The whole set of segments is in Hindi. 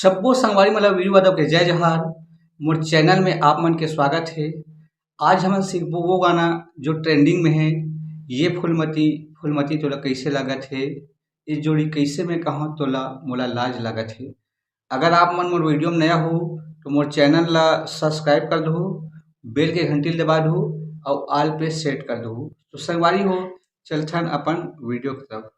सब्बो संगवारी मतलब वीडियो वादव के जय जोहार। मोर चैनल में आप मन के स्वागत है। आज हमन सीखबो वो गाना जो ट्रेंडिंग में है। ये फूलमती फूलमती तोला कैसे लागत है, ये जोड़ी कैसे मैं कहूँ तोला मोला लाज लागत है। अगर आप मन मोर वीडियो में नया हो तो मोर चैनल ला सब्सक्राइब कर दो, बेल के घंटी दबा दो और ऑल पे सेट कर दो। तो संगवारी हो चलथन अपन वीडियो की तरफ।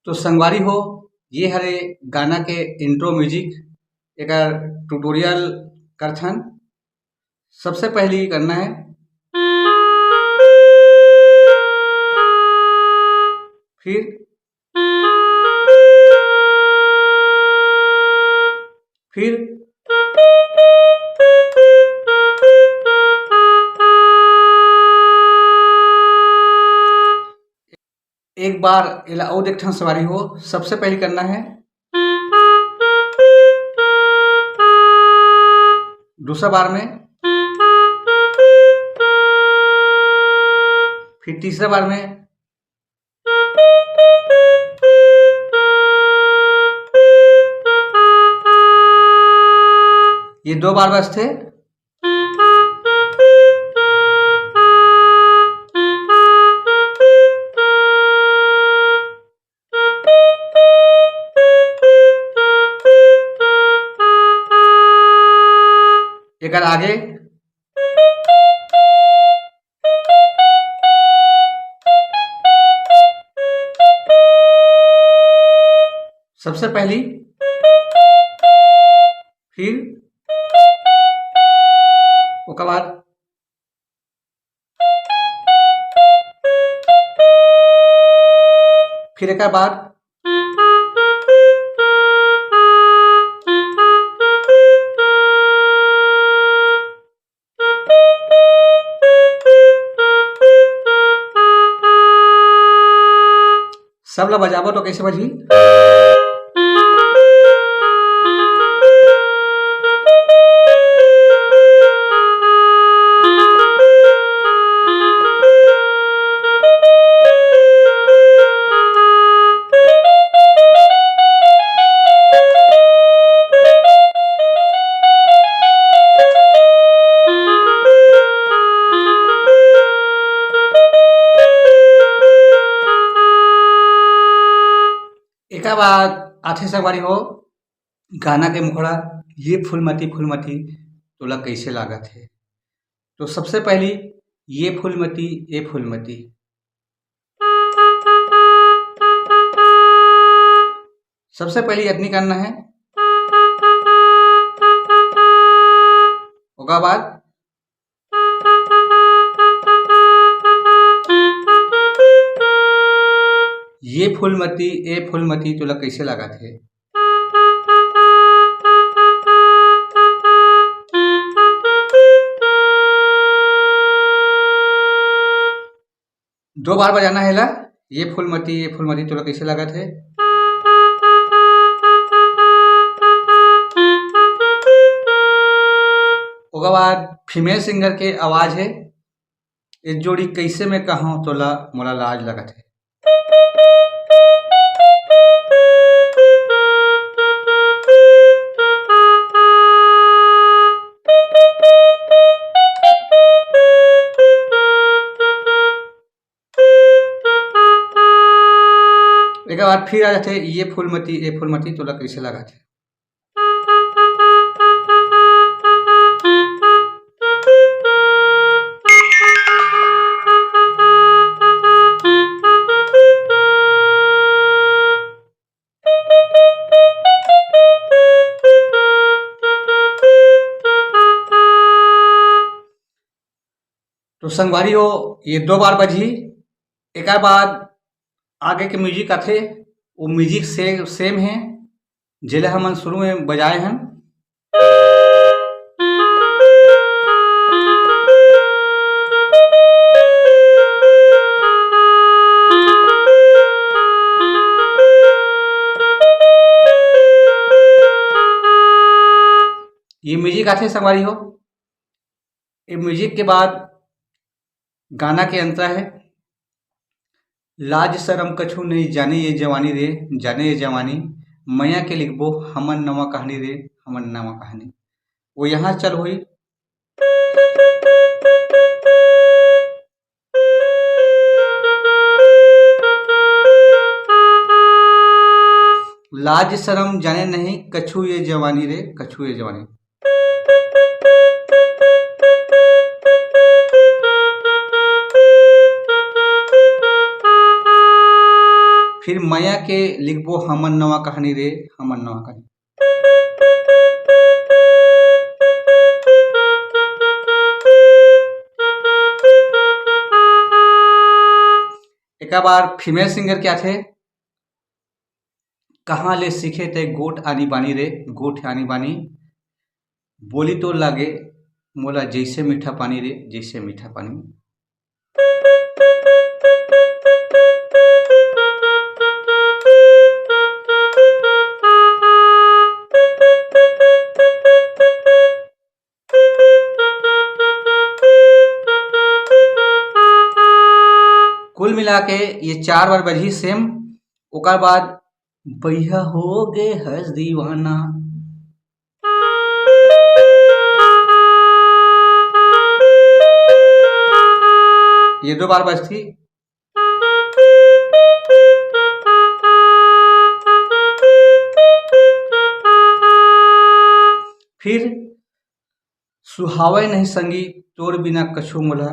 तो संगवारी हो ये हरे गाना के इंट्रो म्यूजिक एकर ट्यूटोरियल करथन। सबसे पहले करना है फिर फिर एक बार इला और देखना सवारी हो। सबसे पहले करना है दूसरा बार में, फिर तीसरा बार में, ये दो बार बस थे। एक आगे सबसे पहली, फिर उसके बाद फिर एक बाद सब ला बजाबो तो कैसे बजी। एक बाद आथे संगवारी हो गाना के मुखड़ा ये फूलमती फूलमती तोला कैसे लागत है। तो सबसे पहली ये फूलमती सबसे पहले यत्नी करना है। उसके बाद ये फूलमती तोला कैसे लागत है। दो बार बजाना है ला। ये फूलमती तोला कैसे लागत है। उसके बाद फीमेल सिंगर के आवाज है। इस जोड़ी कैसे मैं कहूँ तोला मोला लाज लागत है। एक बार फिर आ जाते ये फूलमती तोला कैसे लागत है। तो संगवारी हो ये दो बार बजी। एक बाद आगे के म्यूजिक आथे वो म्यूजिक से सेम है। जेला हमन शुरू में बजाए हन। ये म्यूजिक आथे संगवारी हो। ये म्यूजिक के बाद गाना के अंतरा है, लाज शरम कछु नहीं जाने ये जवानी रे, जाने ये जवानी मैया के लिखबो हमन नवा कहानी रे, हमन नवा कहानी। वो यहाँ चल हुई। लाज शरम जाने नहीं कछु ये जवानी रे, कछु ये जवानी। फिर मैया के लिखबो हमन नवा कहानी रे, हमन नवा कहानी। एक बार फीमेल सिंगर क्या थे, कहाँ ले सीखे थे गोठ आनी बानी रे, गोठ आनी बानी बोली तो लागे मोला जैसे मीठा पानी रे, जैसे मीठा पानी। कुल मिला के ये 4 बार बजी सेम। ओकर बाद बैहा हो गे हस दीवाना, ये 2 बार बजती। फिर सुहावे नहीं संगी तोर बिना कछु मोला,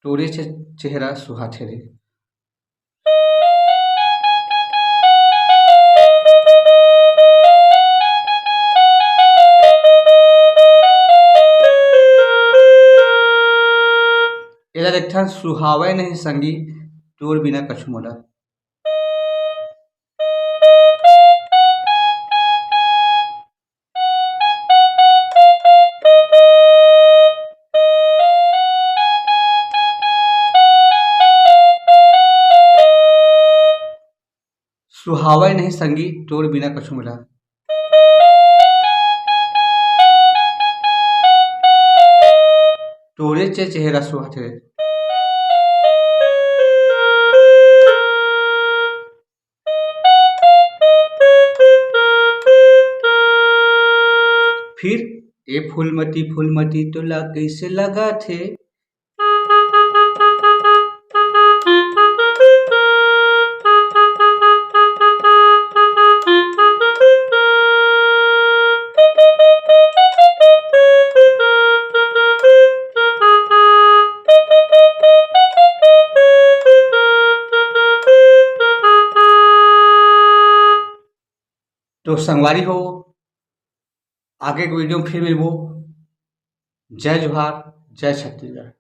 तोरे चेहरा सुहाथे रे। एला देखथन सुहावे नहीं संगी तोर बिना कछु मोला। सुहावे नहीं संगी तोर बिना कछु मोला। तोरे चेहरा सुहाथे रे। फिर ए फूलमती तोला कैसे लगा थे, तो संगवारी हो आगे के वीडियो में फिर मिलबो। जय जोहार, जय छत्तीसगढ़।